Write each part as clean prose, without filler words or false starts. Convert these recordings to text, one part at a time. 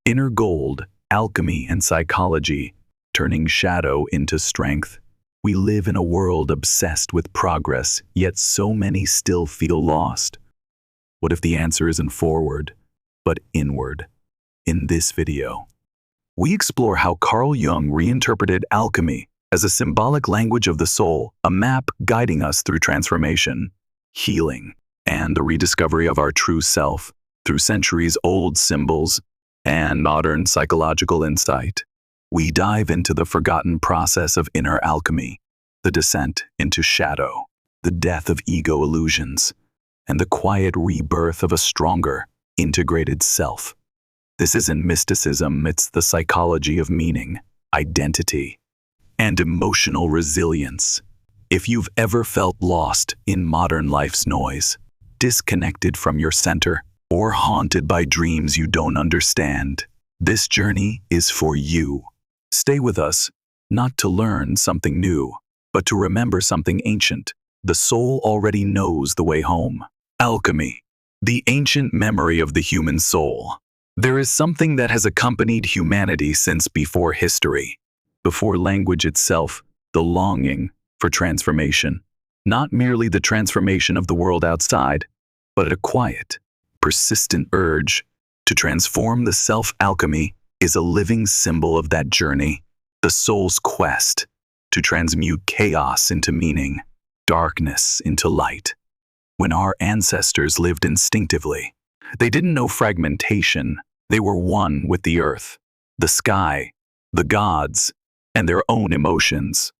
Inner gold, alchemy, and psychology, turning shadow into strength. We live in a world obsessed with progress, yet so many still feel lost. What if the answer isn't forward, but inward? In this video, we explore how Carl Jung reinterpreted alchemy as a symbolic language of the soul, a map guiding us through transformation, healing, and the rediscovery of our true self through centuries-old symbols and modern psychological insight. We dive into the forgotten process of inner alchemy, the descent into shadow, the death of ego illusions, and the quiet rebirth of a stronger, integrated self. This isn't mysticism, it's the psychology of meaning, identity, and emotional resilience. If you've ever felt lost in modern life's noise, disconnected from your center, or haunted by dreams you don't understand, this journey is for you. Stay with us, not to learn something new, but to remember something ancient. The soul already knows the way home. Alchemy, the ancient memory of the human soul. There is something that has accompanied humanity since before history, before language itself, the longing for transformation. Not merely the transformation of the world outside, but a quiet, persistent urge to transform the self. Alchemy is a living symbol of that journey, the soul's quest to transmute chaos into meaning, darkness into light. When our ancestors lived instinctively, they didn't know fragmentation. They were one with the earth, the sky, the gods, and their own emotions.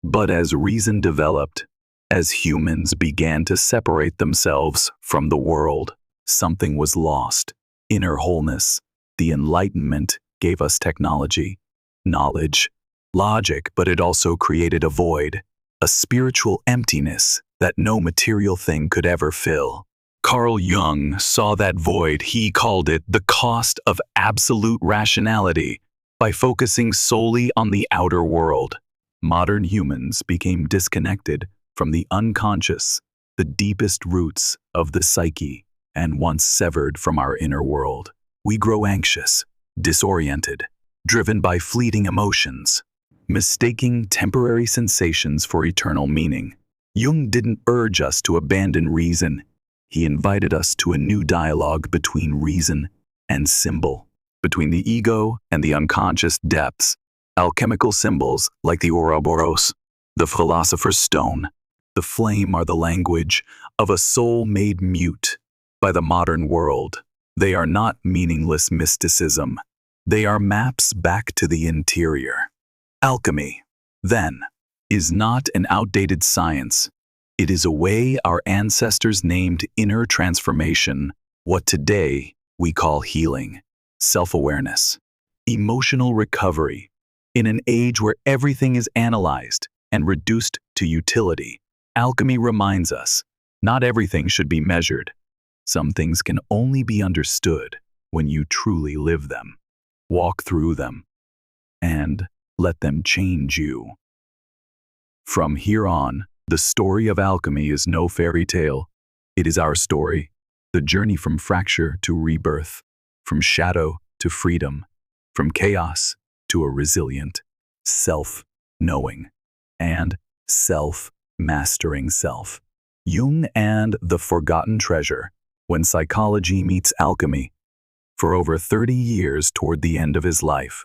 But as reason developed, as humans began to separate themselves from the world, something was lost. Inner wholeness. The Enlightenment gave us technology, knowledge, logic, but it also created a void, a spiritual emptiness that no material thing could ever fill. Carl Jung saw that void. He called it the cost of absolute rationality. By focusing solely on the outer world, modern humans became disconnected from the unconscious, the deepest roots of the psyche, and once severed from our inner world, we grow anxious, disoriented, driven by fleeting emotions, mistaking temporary sensations for eternal meaning. Jung didn't urge us to abandon reason. He invited us to a new dialogue between reason and symbol, between the ego and the unconscious depths. Alchemical symbols like the ouroboros, the philosopher's stone, the flame are the language of a soul made mute by the modern world. They are not meaningless mysticism. They are maps back to the interior. Alchemy, then, is not an outdated science. It is a way our ancestors named inner transformation, what today we call healing, self-awareness, emotional recovery. In an age where everything is analyzed and reduced to utility, alchemy reminds us, not everything should be measured. Some things can only be understood when you truly live them, walk through them, and let them change you. From here on, the story of alchemy is no fairy tale. It is our story, the journey from fracture to rebirth, from shadow to freedom, from chaos to a resilient self-knowing and self-mastering self. Jung and the Forgotten Treasure, when psychology meets alchemy. For over 30 years toward the end of his life,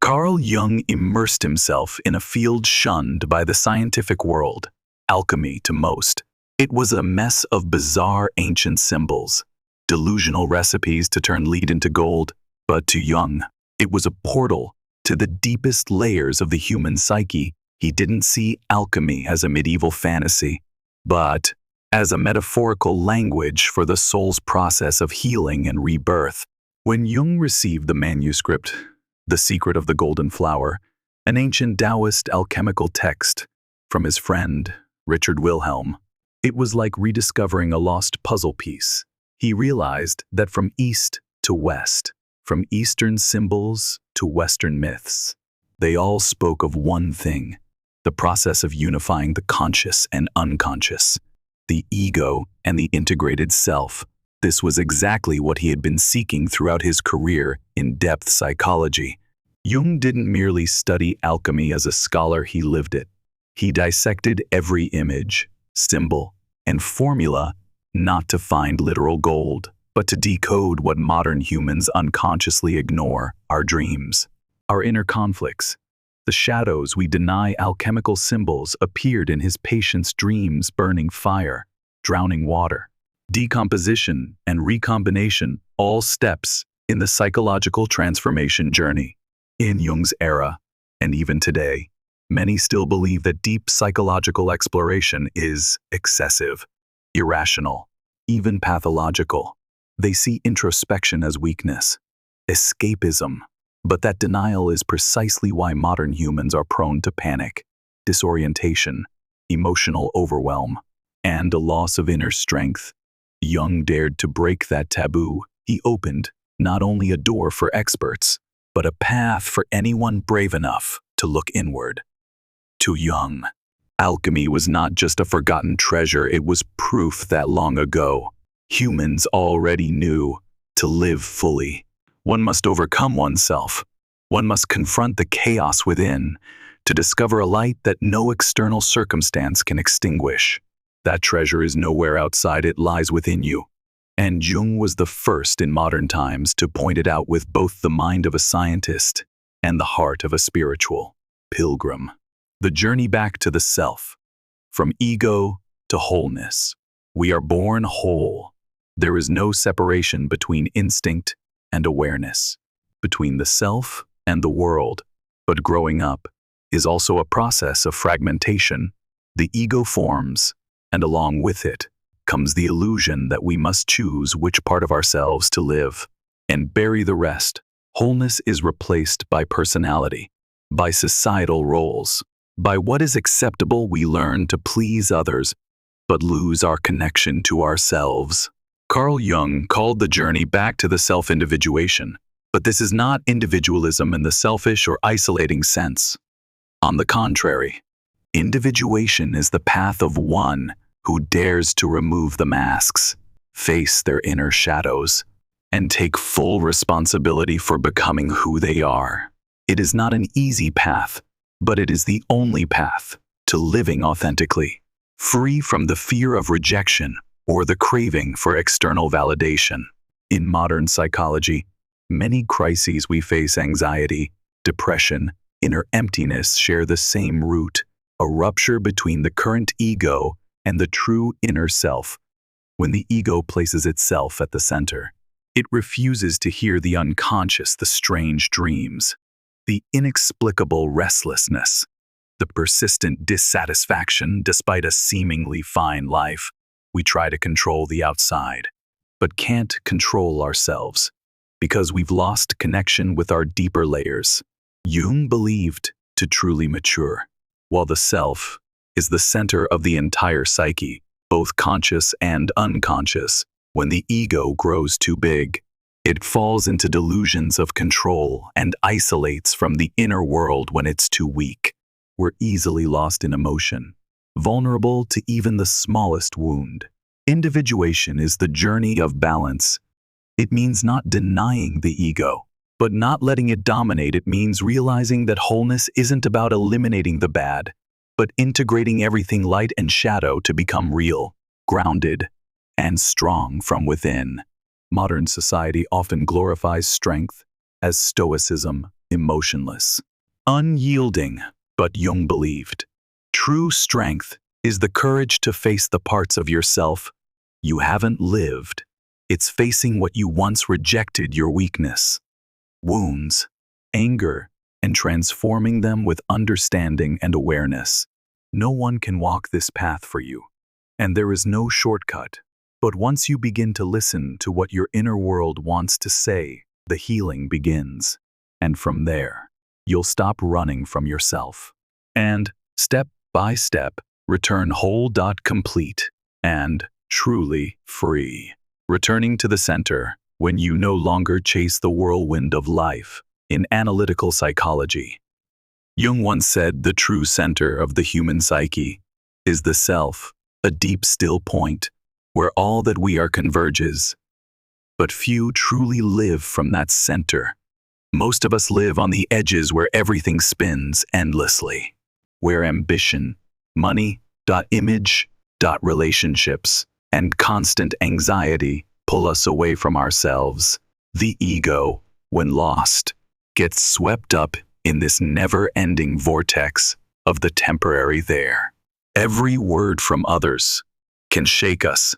Carl Jung immersed himself in a field shunned by the scientific world. Alchemy, to most, it was a mess of bizarre ancient symbols, delusional recipes to turn lead into gold. But to Jung, it was a portal to the deepest layers of the human psyche. He didn't see alchemy as a medieval fantasy, but as a metaphorical language for the soul's process of healing and rebirth. When Jung received the manuscript, The Secret of the Golden Flower, an ancient Taoist alchemical text, from his friend, Richard Wilhelm, it was like rediscovering a lost puzzle piece. He realized that from east to west, from Eastern symbols to Western myths, they all spoke of one thing, the process of unifying the conscious and unconscious, the ego and the integrated self. This was exactly what he had been seeking throughout his career in depth psychology. Jung didn't merely study alchemy as a scholar, he lived it. He dissected every image, symbol, and formula not to find literal gold, but to decode what modern humans unconsciously ignore: our dreams, our inner conflicts. The shadows we deny. Alchemical symbols appeared in his patient's dreams: burning fire, drowning water, decomposition, and recombination, all steps in the psychological transformation journey. In Jung's era, and even today, many still believe that deep psychological exploration is excessive, irrational, even pathological. They see introspection as weakness, escapism. But that denial is precisely why modern humans are prone to panic, disorientation, emotional overwhelm, and a loss of inner strength. Jung dared to break that taboo. He opened not only a door for experts, but a path for anyone brave enough to look inward. To Jung, alchemy was not just a forgotten treasure, it was proof that long ago, humans already knew to live fully. One must overcome oneself. One must confront the chaos within to discover a light that no external circumstance can extinguish. That treasure is nowhere outside, it lies within you. And Jung was the first in modern times to point it out with both the mind of a scientist and the heart of a spiritual pilgrim. The journey back to the self, from ego to wholeness. We are born whole. There is no separation between instinct and awareness, between the self and the world. But growing up is also a process of fragmentation. The ego forms, and along with it comes the illusion that we must choose which part of ourselves to live and bury the rest. Wholeness is replaced by personality, by societal roles, by what is acceptable. We learn to please others, but lose our connection to ourselves. Carl Jung called the journey back to the self-individuation, but this is not individualism in the selfish or isolating sense. On the contrary, individuation is the path of one who dares to remove the masks, face their inner shadows, and take full responsibility for becoming who they are. It is not an easy path, but it is the only path to living authentically, free from the fear of rejection or the craving for external validation. In modern psychology, many crises we face, anxiety, depression, inner emptiness, share the same root: a rupture between the current ego and the true inner self. When the ego places itself at the center, it refuses to hear the unconscious, the strange dreams, the inexplicable restlessness, the persistent dissatisfaction despite a seemingly fine life. We try to control the outside, but can't control ourselves because we've lost connection with our deeper layers. Jung believed to truly mature, while the self is the center of the entire psyche, both conscious and unconscious. When the ego grows too big, it falls into delusions of control and isolates from the inner world. When it's too weak, we're easily lost in emotion, vulnerable to even the smallest wound. Individuation is the journey of balance. It means not denying the ego, but not letting it dominate. It means realizing that wholeness isn't about eliminating the bad, but integrating everything, light and shadow, to become real, grounded, and strong from within. Modern society often glorifies strength as Stoicism, emotionless, unyielding. But Jung believed true strength is the courage to face the parts of yourself you haven't lived. It's facing what you once rejected, your weakness, wounds, anger, and transforming them with understanding and awareness. No one can walk this path for you, and there is no shortcut. But once you begin to listen to what your inner world wants to say, the healing begins. And from there, you'll stop running from yourself, and step by step, return whole, complete, and truly free. Returning to the center when you no longer chase the whirlwind of life. In analytical psychology, Jung once said the true center of the human psyche is the self, a deep, still point where all that we are converges. but few truly live from that center. Most of us live on the edges where everything spins endlessly, where ambition, money, image, relationships, and constant anxiety pull us away from ourselves. The ego, when lost, gets swept up in this never-ending vortex of the temporary there. Every word from others can shake us.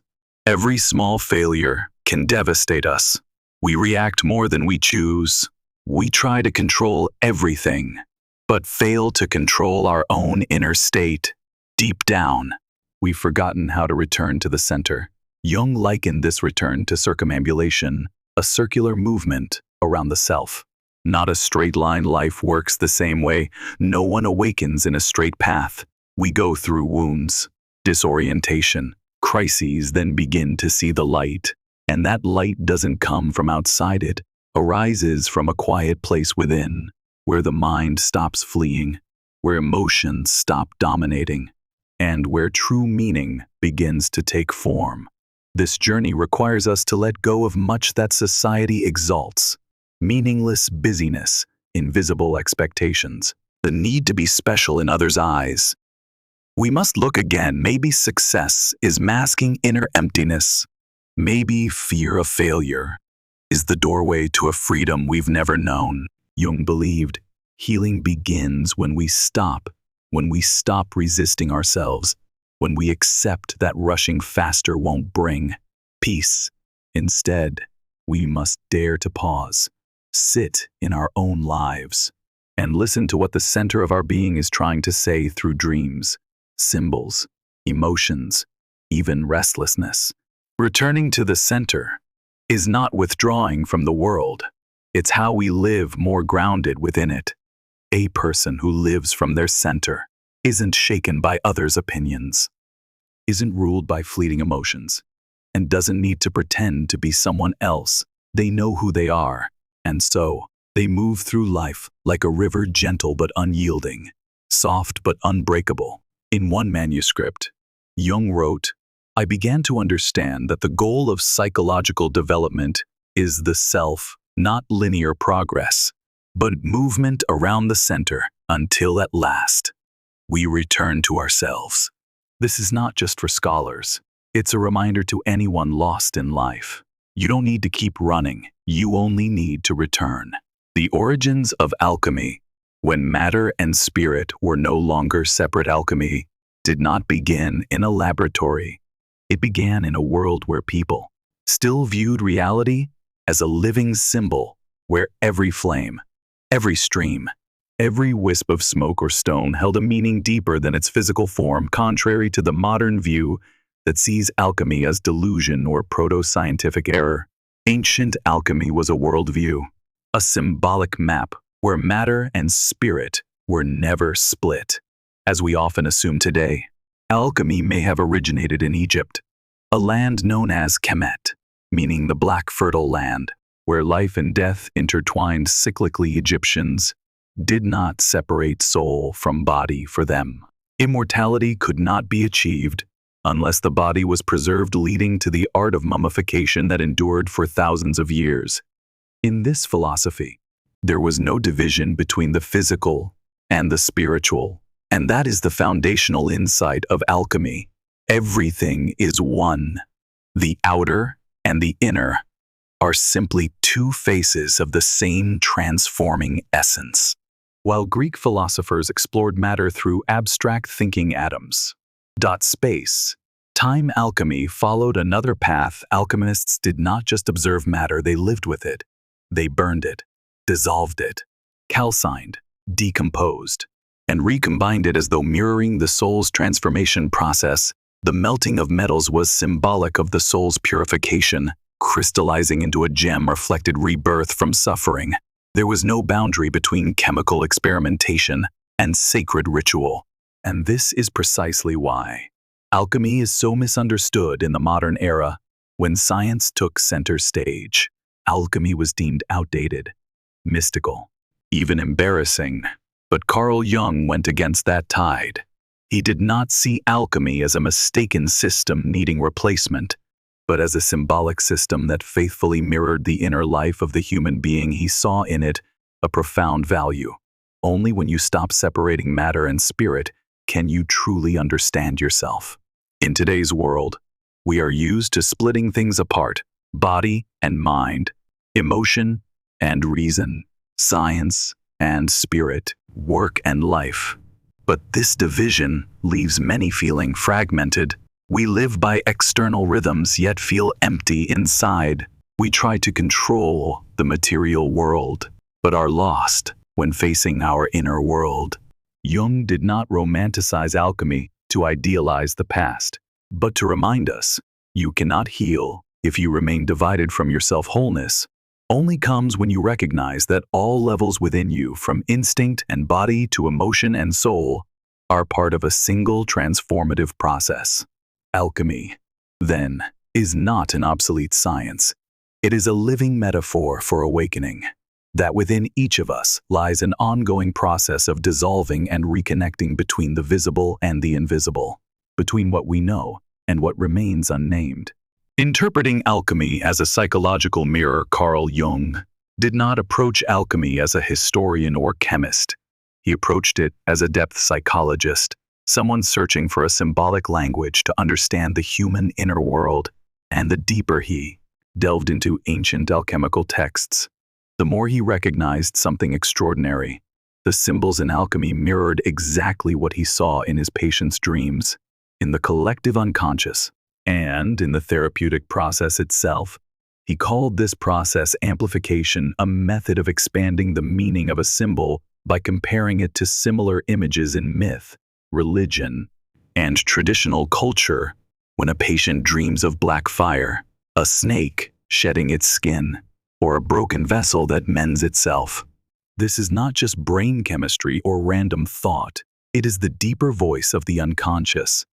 Every small failure can devastate us. We react more than we choose. We try to control everything, but fail to control our own inner state. Deep down, we've forgotten how to return to the center. Jung likened this return to circumambulation, a circular movement around the self. Not a straight line. Life works the same way. No one awakens in a straight path. We go through wounds, disorientation, crises, then begin to see the light. And that light doesn't come from outside. It arises from a quiet place within, where the mind stops fleeing, where emotions stop dominating, and where true meaning begins to take form. This journey requires us to let go of much that society exalts: meaningless busyness, invisible expectations, the need to be special in others' eyes. We must look again. Maybe success is masking inner emptiness. Maybe fear of failure is the doorway to a freedom we've never known. Jung believed healing begins when we stop resisting ourselves, when we accept that rushing faster won't bring peace. Instead, we must dare to pause, sit in our own lives, and listen to what the center of our being is trying to say through dreams, symbols, emotions, even restlessness. Returning to the center is not withdrawing from the world. It's how we live more grounded within it. A person who lives from their center isn't shaken by others' opinions, isn't ruled by fleeting emotions, and doesn't need to pretend to be someone else. They know who they are, and so they move through life like a river, gentle but unyielding, soft but unbreakable. In one manuscript, Jung wrote, "I began to understand that the goal of psychological development is the self, not linear progress, but movement around the center until at last we return to ourselves." This is not just for scholars. It's a reminder to anyone lost in life. You don't need to keep running. You only need to return. The origins of alchemy, when matter and spirit were no longer separate. Alchemy did not begin in a laboratory. It began in a world where people still viewed reality as a living symbol, where every flame, every stream, every wisp of smoke or stone held a meaning deeper than its physical form, contrary to the modern view that sees alchemy as delusion or proto-scientific error. Ancient alchemy was a worldview, a symbolic map where matter and spirit were never split. As we often assume today, alchemy may have originated in Egypt, a land known as Kemet, meaning the black fertile land, where life and death intertwined cyclically. Egyptians did not separate soul from body. For them, immortality could not be achieved unless the body was preserved, leading to the art of mummification that endured for thousands of years. In this philosophy, there was no division between the physical and the spiritual, and that is the foundational insight of alchemy. Everything is one. The outer and the inner are simply two faces of the same transforming essence. While Greek philosophers explored matter through abstract thinking, atoms, space, time, alchemy followed another path. Alchemists did not just observe matter, they lived with it. They burned it, dissolved it, calcined, decomposed, and recombined it as though mirroring the soul's transformation process. The melting of metals was symbolic of the soul's purification. Crystallizing into a gem reflected rebirth from suffering. There was no boundary between chemical experimentation and sacred ritual. And this is precisely why alchemy is so misunderstood in the modern era. When science took center stage, alchemy was deemed outdated, mystical, even embarrassing. But Carl Jung went against that tide. He did not see alchemy as a mistaken system needing replacement. but as a symbolic system that faithfully mirrored the inner life of the human being. He saw in it a profound value. Only when you stop separating matter and spirit can you truly understand yourself. In today's world, we are used to splitting things apart: body and mind, emotion and reason, science and spirit, work and life. But this division leaves many feeling fragmented. We live by external rhythms yet feel empty inside. We try to control the material world, but are lost when facing our inner world. Jung did not romanticize alchemy to idealize the past, but to remind us, you cannot heal if you remain divided from yourself. Wholeness only comes when you recognize that all levels within you, from instinct and body to emotion and soul, are part of a single transformative process. Alchemy, then, is not an obsolete science. It is a living metaphor for awakening, that within each of us lies an ongoing process of dissolving and reconnecting between the visible and the invisible, between what we know and what remains unnamed. Interpreting alchemy as a psychological mirror, Carl Jung did not approach alchemy as a historian or chemist. He approached it as a depth psychologist, someone searching for a symbolic language to understand the human inner world. And the deeper he delved into ancient alchemical texts, the more he recognized something extraordinary. The symbols in alchemy mirrored exactly what he saw in his patients' dreams, in the collective unconscious, and in the therapeutic process itself. He called this process amplification, a method of expanding the meaning of a symbol by comparing it to similar images in myth, religion, and traditional culture. When a patient dreams of black fire, a snake shedding its skin, or a broken vessel that mends itself, this is not just brain chemistry or random thought. It is the deeper voice of the unconscious,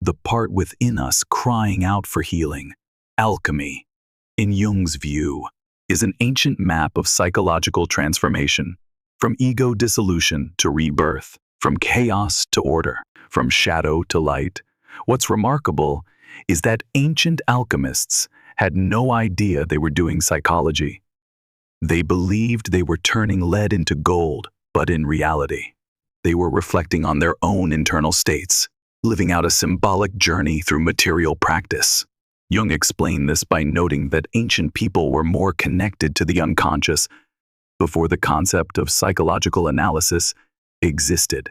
the part within us crying out for healing. Alchemy, in Jung's view, is an ancient map of psychological transformation, from ego dissolution to rebirth, from chaos to order, from shadow to light. What's remarkable is that ancient alchemists had no idea they were doing psychology. They believed they were turning lead into gold, but in reality, they were reflecting on their own internal states, living out a symbolic journey through material practice. Jung explained this by noting that ancient people were more connected to the unconscious before the concept of psychological analysis existed.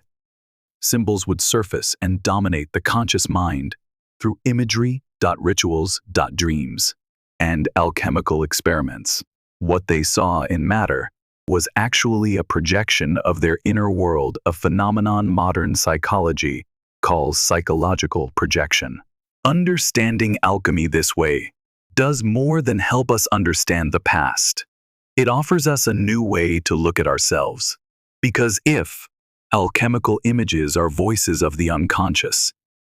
Symbols would surface and dominate the conscious mind through imagery, rituals, dreams, and alchemical experiments. What they saw in matter was actually a projection of their inner world, a phenomenon modern psychology calls psychological projection. Understanding alchemy this way does more than help us understand the past. It offers us a new way to look at ourselves. Because if alchemical images are voices of the unconscious,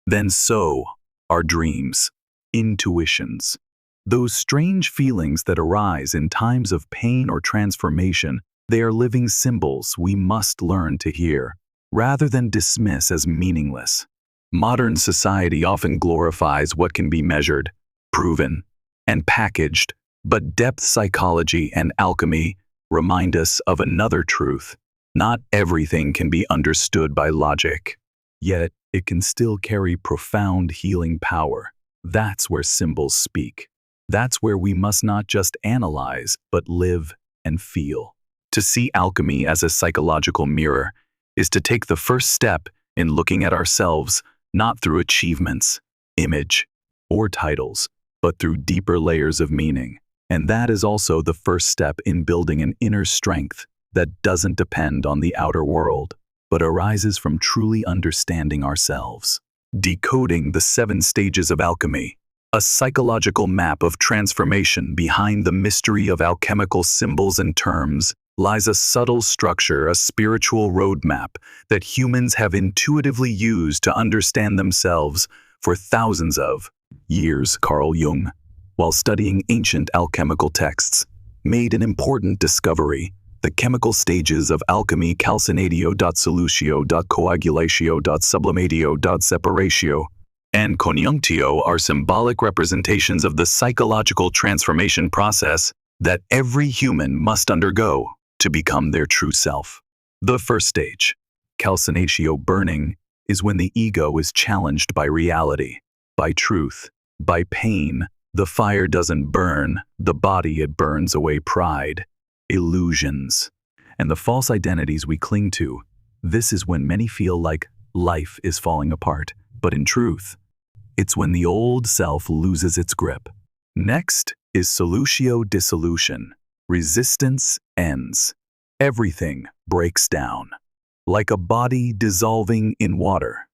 then so are dreams, intuitions, those strange feelings that arise in times of pain or transformation. They are living symbols we must learn to hear, rather than dismiss as meaningless. Modern society often glorifies what can be measured, proven, and packaged, but depth psychology and alchemy remind us of another truth. Not everything can be understood by logic, yet it can still carry profound healing power. That's where symbols speak. That's where we must not just analyze, but live and feel. To see alchemy as a psychological mirror is to take the first step in looking at ourselves, not through achievements, image, or titles, but through deeper layers of meaning. And that is also the first step in building an inner strength that doesn't depend on the outer world, but arises from truly understanding ourselves. Decoding the 7 stages of alchemy, a psychological map of transformation. Behind the mystery of alchemical symbols and terms lies a subtle structure, a spiritual roadmap that humans have intuitively used to understand themselves for thousands of years. Carl Jung, while studying ancient alchemical texts, made an important discovery: the chemical stages of alchemy: calcinatio, solutio, coagulatio, sublimatio, separatio, and conjunctio are symbolic representations of the psychological transformation process that every human must undergo to become their true self. The first stage, calcinatio burning, is when the ego is challenged by reality, by truth, by pain. The fire doesn't burn the body, it burns away pride, illusions, and the false identities we cling to. This is when many feel like life is falling apart, but in truth, it's when the old self loses its grip. Next is solutio dissolution. Resistance ends. Everything breaks down, like a body dissolving in water.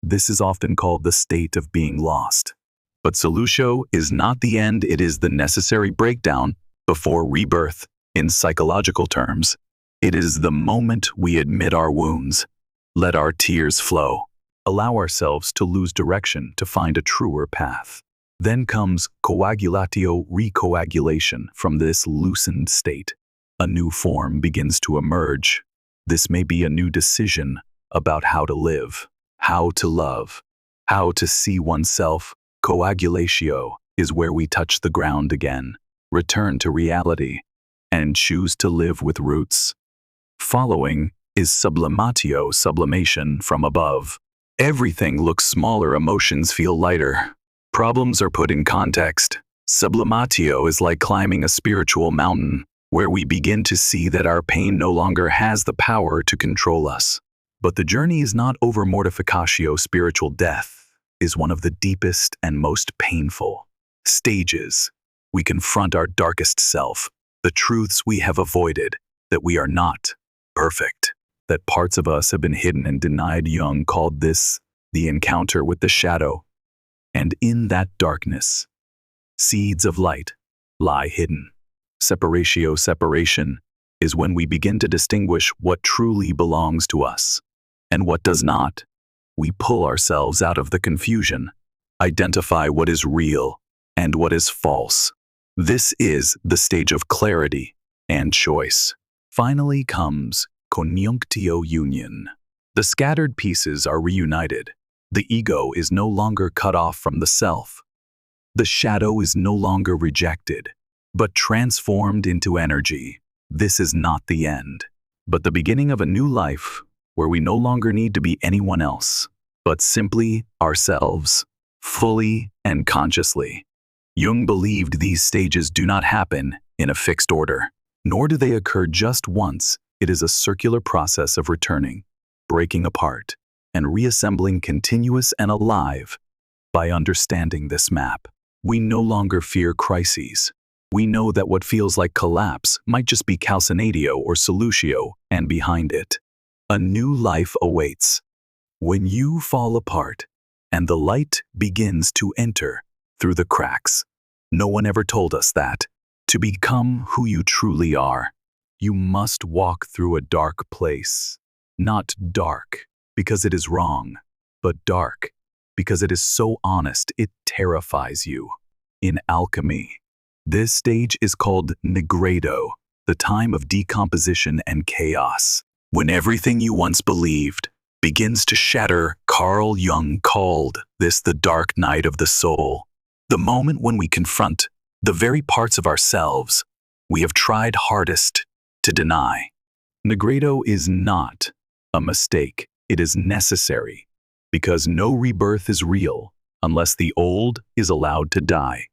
This is often called the state of being lost. But solutio is not the end, it is the necessary breakdown before rebirth. In psychological terms, it is the moment we admit our wounds, let our tears flow, allow ourselves to lose direction to find a truer path. Then comes coagulatio, recoagulation. From this loosened state, a new form begins to emerge. This may be a new decision about how to live, how to love, how to see oneself. Coagulatio is where we touch the ground again, return to reality, and choose to live with roots. Following is sublimatio, sublimation from above. Everything looks smaller, emotions feel lighter. Problems are put in context. Sublimatio is like climbing a spiritual mountain, where we begin to see that our pain no longer has the power to control us. But the journey is not over. Mortificatio, spiritual death, is one of the deepest and most painful stages. We confront our darkest self, the truths we have avoided, that we are not perfect, that parts of us have been hidden and denied. Jung called this the encounter with the shadow. And in that darkness, seeds of light lie hidden. Separation is when we begin to distinguish what truly belongs to us and what does not. We pull ourselves out of the confusion, identify what is real and what is false. This is the stage of clarity and choice. Finally comes conjunctio union. The scattered pieces are reunited. The ego is no longer cut off from the self. The shadow is no longer rejected, but transformed into energy. This is not the end, but the beginning of a new life, where we no longer need to be anyone else, but simply ourselves, fully and consciously. Jung believed these stages do not happen in a fixed order, nor do they occur just once. It is a circular process of returning, breaking apart, and reassembling, continuous and alive. By understanding this map, we no longer fear crises. We know that what feels like collapse might just be calcinatio or solutio, and behind it, a new life awaits. When you fall apart and the light begins to enter through the cracks. No one ever told us that. To become who you truly are, you must walk through a dark place. Not dark because it is wrong, but dark because it is so honest it terrifies you. In alchemy, this stage is called nigredo, the time of decomposition and chaos. When everything you once believed begins to shatter. Carl Jung called this the dark night of the soul, the moment when we confront the very parts of ourselves we have tried hardest to deny. Nigredo is not a mistake, it is necessary, because no rebirth is real unless the old is allowed to die.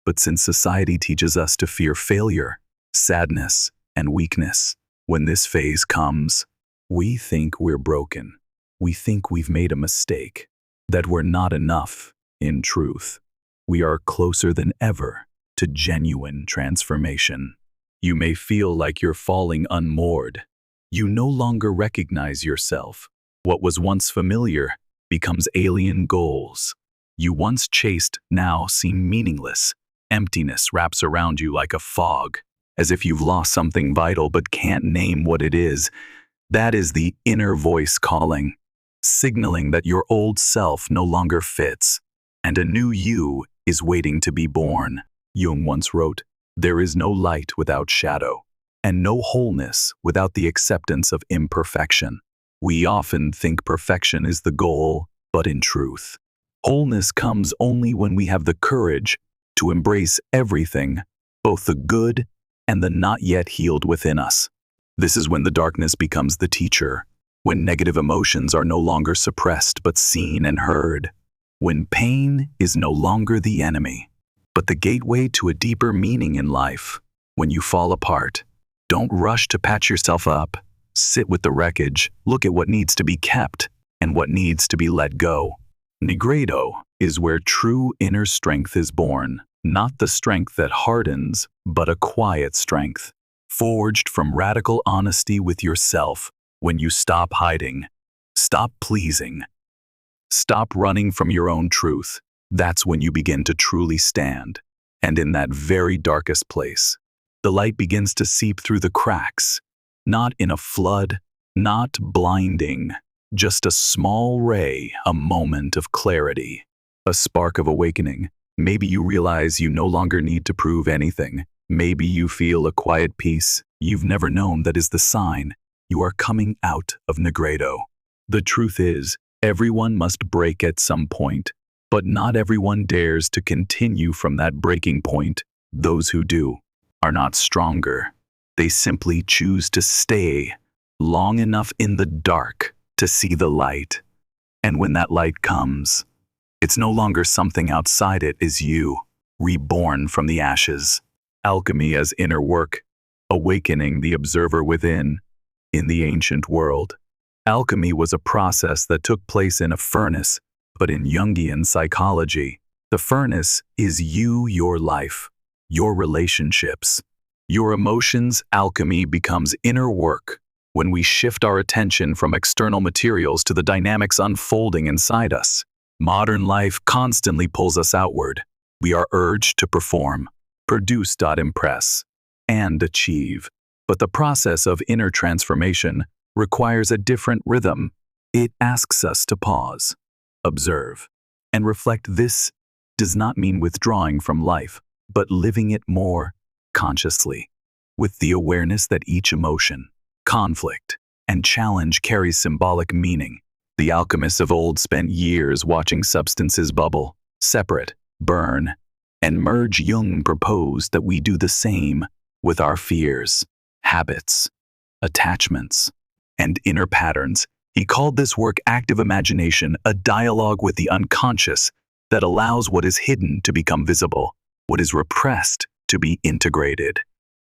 But since society teaches us to fear failure, sadness, and weakness, when this phase comes, we think we're broken. We think we've made a mistake, that we're not enough. In truth, we are closer than ever to genuine transformation. You may feel like you're falling unmoored. You no longer recognize yourself. What was once familiar becomes alien goals. You once chased now seem meaningless. Emptiness wraps around you like a fog, as if you've lost something vital but can't name what it is. That is the inner voice calling, signaling that your old self no longer fits, and a new you is waiting to be born. Jung once wrote, "There is no light without shadow, and no wholeness without the acceptance of imperfection." We often think perfection is the goal, but in truth, Wholeness comes only when we have the courage to embrace everything, both the good and the not yet healed within us. This is when the darkness becomes the teacher, when negative emotions are no longer suppressed but seen and heard, when pain is no longer the enemy, but the gateway to a deeper meaning in life. When you fall apart, don't rush to patch yourself up. Sit with the wreckage, look at what needs to be kept and what needs to be let go. Nigredo is where true inner strength is born, not the strength that hardens, but a quiet strength, forged from radical honesty with yourself. When you stop hiding, stop pleasing, stop running from your own truth, that's when you begin to truly stand. And in that very darkest place, the light begins to seep through the cracks, not in a flood, not blinding, just a small ray, a moment of clarity, a spark of awakening. Maybe you realize you no longer need to prove anything. Maybe you feel a quiet peace you've never known that is the sign you are coming out of Nigredo. The truth is, everyone must break at some point, but not everyone dares to continue from that breaking point. Those who do are not stronger. They simply choose to stay long enough in the dark to see the light. And when that light comes, it's no longer something outside, it is you, reborn from the ashes. Alchemy as inner work, awakening the observer within. In the ancient world, alchemy was a process that took place in a furnace, but in Jungian psychology, the furnace is you, your life, your relationships, your emotions. Alchemy becomes inner work when we shift our attention from external materials to the dynamics unfolding inside us. Modern life constantly pulls us outward. We are urged to perform, produce, impress, and achieve. But the process of inner transformation requires a different rhythm. It asks us to pause, observe, and reflect. This does not mean withdrawing from life, but living it more consciously, with the awareness that each emotion, conflict, and challenge carries symbolic meaning. The alchemists of old spent years watching substances bubble, separate, burn, and merge. Jung proposed that we do the same with our fears, habits, attachments, and inner patterns. He called this work active imagination, a dialogue with the unconscious that allows what is hidden to become visible, what is repressed to be integrated.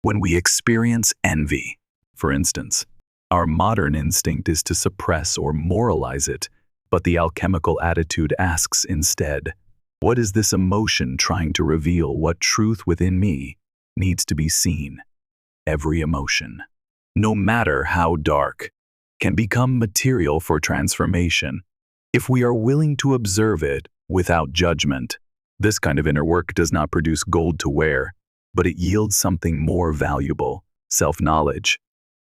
When we experience envy, for instance, our modern instinct is to suppress or moralize it, but the alchemical attitude asks instead, what is this emotion trying to reveal? What truth within me needs to be seen? Every emotion, no matter how dark, can become material for transformation if we are willing to observe it without judgment. This kind of inner work does not produce gold to wear, but it yields something more valuable, self-knowledge.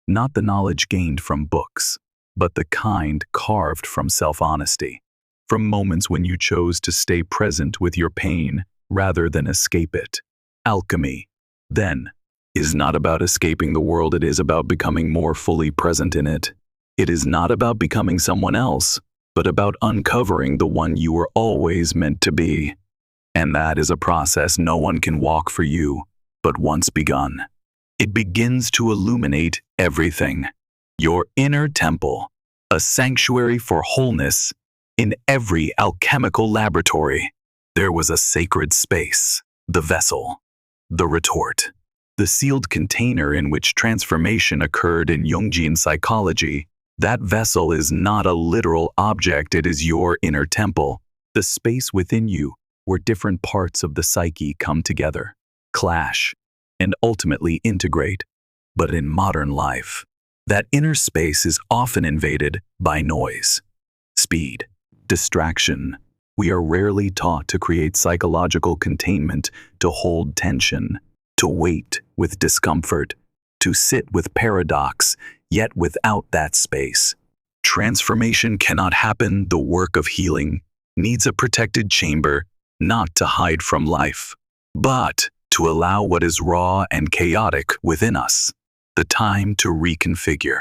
Not the knowledge gained from books, but the kind carved from self-honesty, from moments when you chose to stay present with your pain rather than escape it. Alchemy, then, is not about escaping the world, it is about becoming more fully present in it. It is not about becoming someone else, but about uncovering the one you were always meant to be. And that is a process no one can walk for you, but once begun, it begins to illuminate everything. Your inner temple, a sanctuary for wholeness. In every alchemical laboratory, there was a sacred space, the vessel, the retort, the sealed container in which transformation occurred. In Jungian psychology, that vessel is not a literal object, it is your inner temple, the space within you where different parts of the psyche come together, clash, and ultimately integrate. But in modern life, that inner space is often invaded by noise, speed, distraction. We are rarely taught to create psychological containment, to hold tension, to wait with discomfort, to sit with paradox. Yet without that space, transformation cannot happen. The work of healing needs a protected chamber, not to hide from life, but to allow what is raw and chaotic within us the time to reconfigure.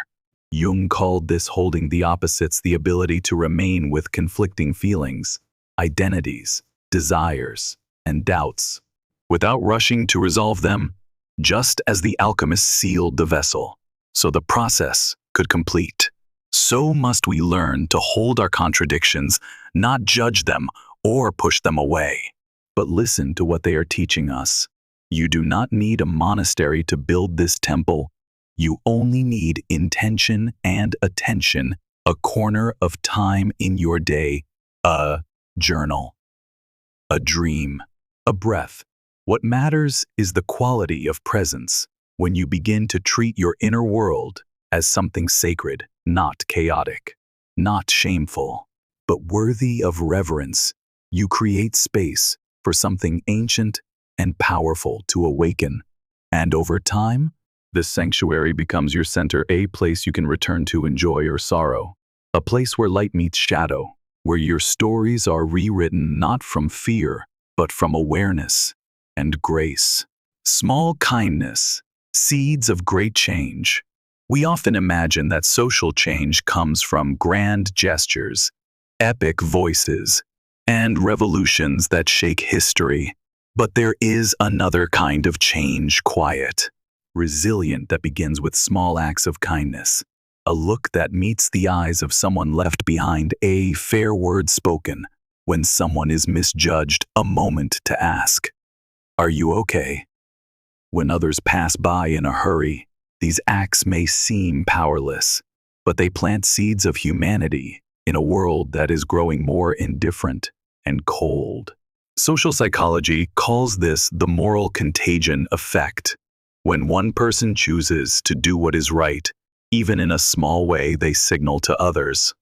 Jung called this holding the opposites, the ability to remain with conflicting feelings, identities, desires, and doubts, without rushing to resolve them, just as the alchemist sealed the vessel, so the process could complete. So must we learn to hold our contradictions, not judge them or push them away, but listen to what they are teaching us. You do not need a monastery to build this temple. You only need intention and attention, a corner of time in your day, a journal, a dream, a breath. What matters is the quality of presence when you begin to treat your inner world as something sacred, not chaotic, not shameful, but worthy of reverence. You create space for something ancient and powerful to awaken. And over time, this sanctuary becomes your center, a place you can return to in joy or sorrow, a place where light meets shadow, where your stories are rewritten not from fear, but from awareness and grace. Small kindness, seeds of great change. We often imagine that social change comes from grand gestures, epic voices, and revolutions that shake history. But there is another kind of change, quiet, resilient, that begins with small acts of kindness. A look that meets the eyes of someone left behind, a fair word spoken when someone is misjudged, a moment to ask, "Are you okay?" When others pass by in a hurry, these acts may seem powerless, but they plant seeds of humanity in a world that is growing more indifferent and cold. Social psychology calls this the moral contagion effect. When one person chooses to do what is right, even in a small way, they signal to others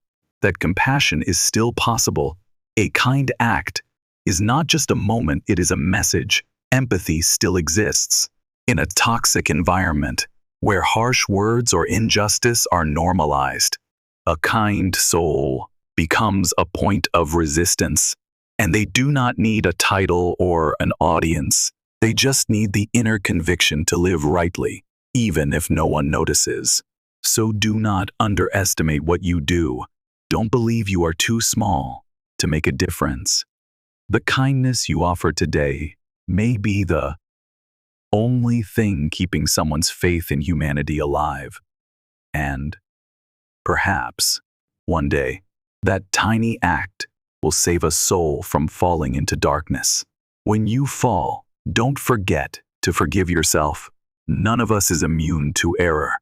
that compassion is still possible. A kind act is not just a moment, it is a message. Empathy still exists. In a toxic environment where harsh words or injustice are normalized, a kind soul becomes a point of resistance. And they do not need a title or an audience. They just need the inner conviction to live rightly, even if no one notices. So do not underestimate what you do. Don't believe you are too small to make a difference. The kindness you offer today may be the only thing keeping someone's faith in humanity alive. And perhaps, one day, that tiny act will save a soul from falling into darkness. When you fall, don't forget to forgive yourself. None of us is immune to error,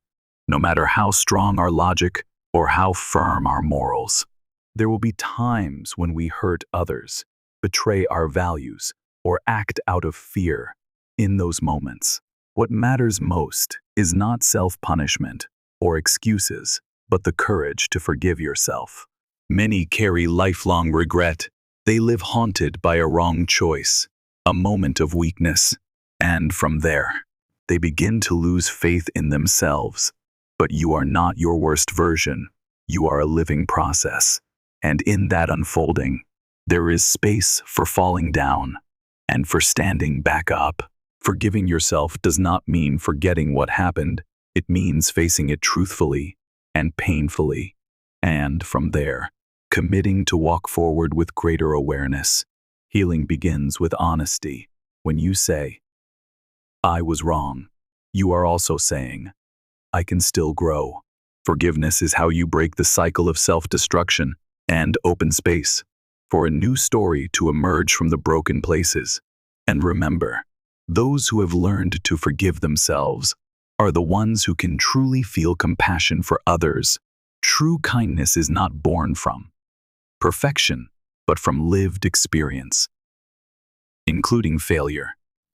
no matter how strong our logic or how firm our morals. There will be times when we hurt others, betray our values, or act out of fear. In those moments, what matters most is not self-punishment or excuses, but the courage to forgive yourself. Many carry lifelong regret. They live haunted by a wrong choice, a moment of weakness, and from there, they begin to lose faith in themselves. But you are not your worst version. You are a living process. And in that unfolding, there is space for falling down and for standing back up. Forgiving yourself does not mean forgetting what happened. It means facing it truthfully and painfully. And from there, committing to walk forward with greater awareness. Healing begins with honesty. When you say, "I was wrong," you are also saying, "I can still grow." Forgiveness is how you break the cycle of self-destruction and open space for a new story to emerge from the broken places. And remember, those who have learned to forgive themselves are the ones who can truly feel compassion for others. True kindness is not born from perfection, but from lived experience, including failure,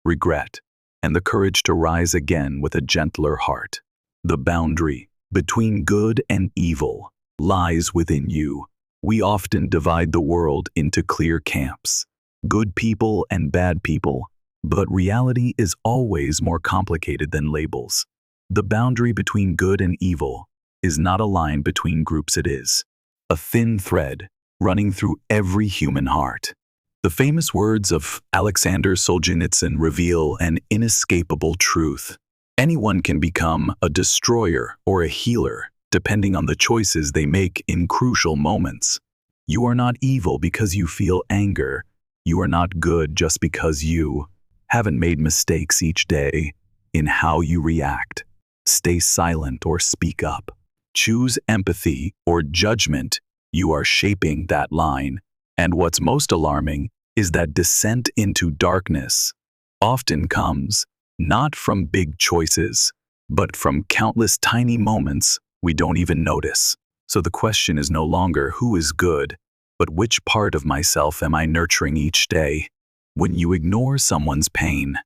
regret, and the courage to rise again with a gentler heart. The boundary between good and evil lies within you. We often divide the world into clear camps, good people and bad people, but reality is always more complicated than labels. The boundary between good and evil is not a line between groups, it is a thin thread running through every human heart. The famous words of Alexander Solzhenitsyn reveal an inescapable truth. Anyone can become a destroyer or a healer, depending on the choices they make in crucial moments. You are not evil because you feel anger. You are not good just because you haven't made mistakes each day in how you react. Stay silent or speak up. Choose empathy or judgment. You are shaping that line. And what's most alarming is that descent into darkness often comes not from big choices, but from countless tiny moments we don't even notice. So the question is no longer who is good, but which part of myself am I nurturing each day? When you ignore someone's pain,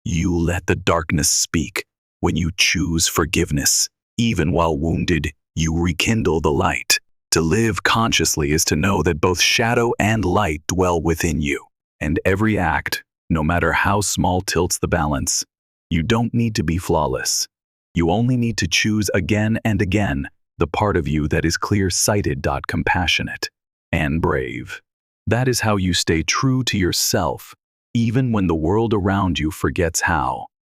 you let the darkness speak. When you choose forgiveness, even while wounded, you rekindle the light. To live consciously is to know that both shadow and light dwell within you. And every act, no matter how small, tilts the balance. You don't need to be flawless. You only need to choose again and again the part of you that is clear-sighted, compassionate, and brave. That is how you stay true to yourself, even when the world around you forgets how.